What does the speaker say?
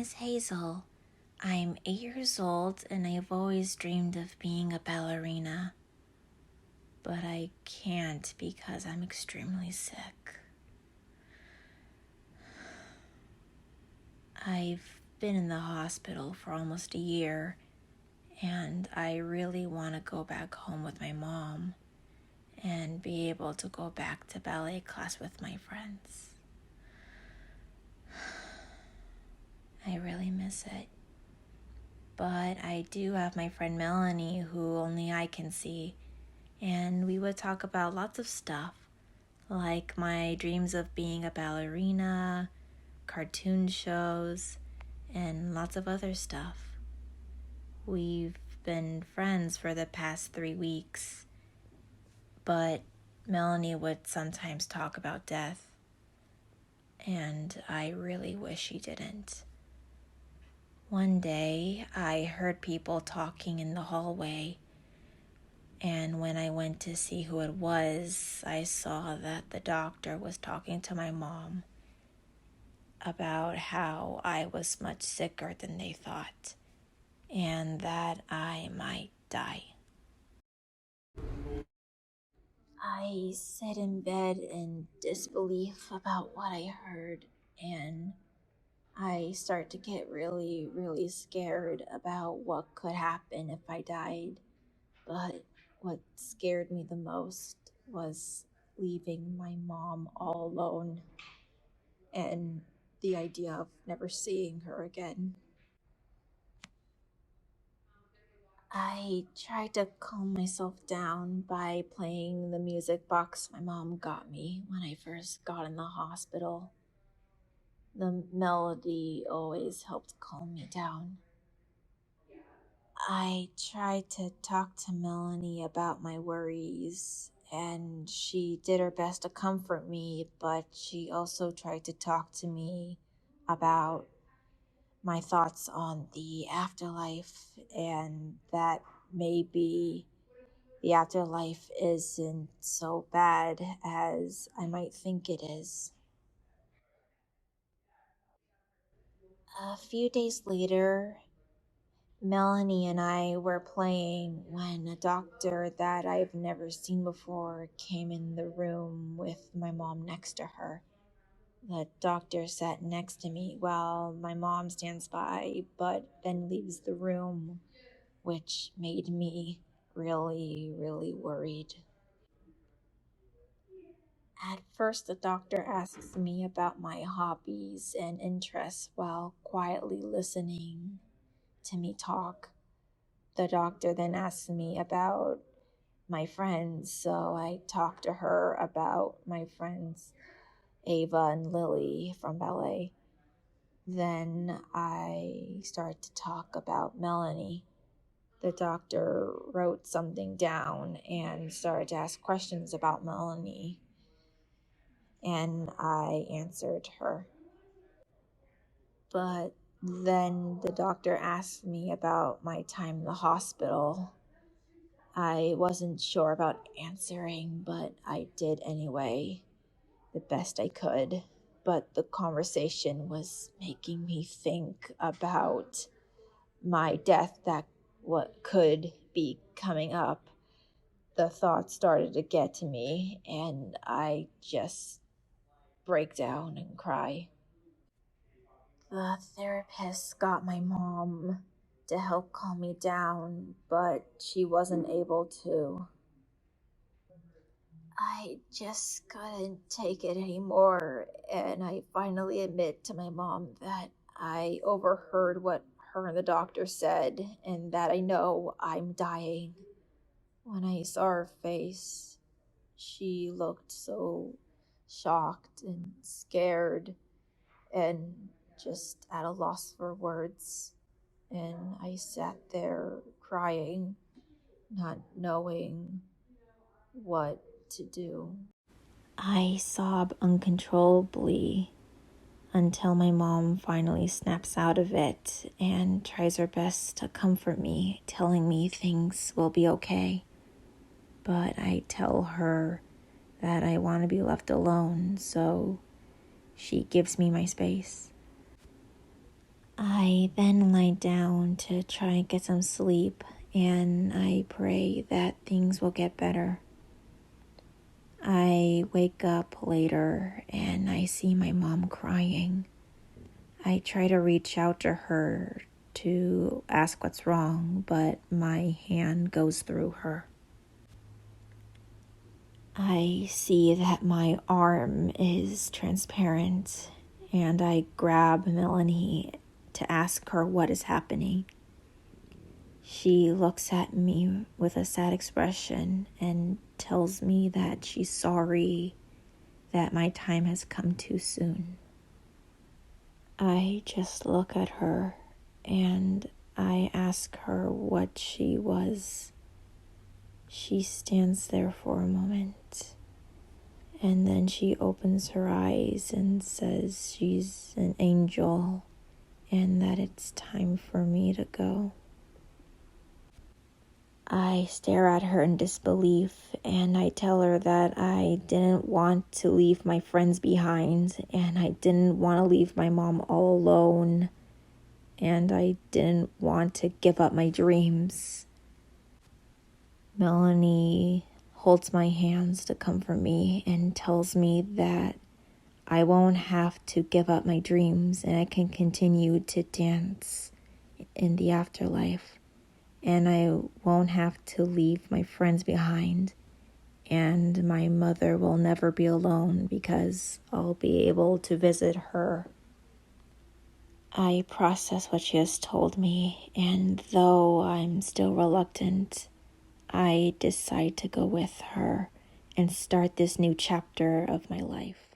is Hazel. I'm 8 years old and I have always dreamed of being a ballerina. But I can't because I'm extremely sick. I've been in the hospital for almost a year and I really want to go back home with my mom and be able to go back to ballet class with my friends. I really miss it. But I do have my friend Melanie, who only I can see, and we would talk about lots of stuff, like my dreams of being a ballerina, cartoon shows, and lots of other stuff. We've been friends for the past 3 weeks, but Melanie would sometimes talk about death, and I really wish she didn't. One day, I heard people talking in the hallway, and when I went to see who it was, I saw that the doctor was talking to my mom about how I was much sicker than they thought, and that I might die. I sat in bed in disbelief about what I heard, and I start to get really, really scared about what could happen if I died. But what scared me the most was leaving my mom all alone and the idea of never seeing her again. I tried to calm myself down by playing the music box my mom got me when I first got in the hospital. The melody always helped calm me down. I tried to talk to Melanie about my worries, and she did her best to comfort me, but she also tried to talk to me about my thoughts on the afterlife and that maybe the afterlife isn't so bad as I might think it is. A few days later, Melanie and I were playing when a doctor that I've never seen before came in the room with my mom next to her. The doctor sat next to me while my mom stands by, but then leaves the room, which made me really, really worried. At first, the doctor asks me about my hobbies and interests while quietly listening to me talk. The doctor then asks me about my friends, so I talk to her about my friends Ava and Lily from ballet. Then I start to talk about Melanie. The doctor wrote something down and started to ask questions about Melanie, and I answered her. But then the doctor asked me about my time in the hospital. I wasn't sure about answering, but I did anyway, the best I could. But the conversation was making me think about my death, that what could be coming up. The thoughts started to get to me, and I just break down and cry. The therapist got my mom to help calm me down, but she wasn't able to. I just couldn't take it anymore, and I finally admit to my mom that I overheard what her and the doctor said, and that I know I'm dying. When I saw her face, she looked so shocked and scared and just at a loss for words. And I sat there crying, not knowing what to do. I sob uncontrollably until my mom finally snaps out of it and tries her best to comfort me, telling me things will be okay. But I tell her that I want to be left alone, so she gives me my space. I then lie down to try and get some sleep, and I pray that things will get better. I wake up later and I see my mom crying. I try to reach out to her to ask what's wrong, but my hand goes through her. I see that my arm is transparent, and I grab Melanie to ask her what is happening. She looks at me with a sad expression and tells me that she's sorry that my time has come too soon. I just look at her and I ask her what she was. She stands there for a moment, and then she opens her eyes and says she's an angel and that it's time for me to go. I stare at her in disbelief, and I tell her that I didn't want to leave my friends behind, and I didn't want to leave my mom all alone, and I didn't want to give up my dreams. Melanie holds my hands to comfort me and tells me that I won't have to give up my dreams and I can continue to dance in the afterlife. And I won't have to leave my friends behind. And my mother will never be alone because I'll be able to visit her. I process what she has told me, and though I'm still reluctant, I decide to go with her and start this new chapter of my life.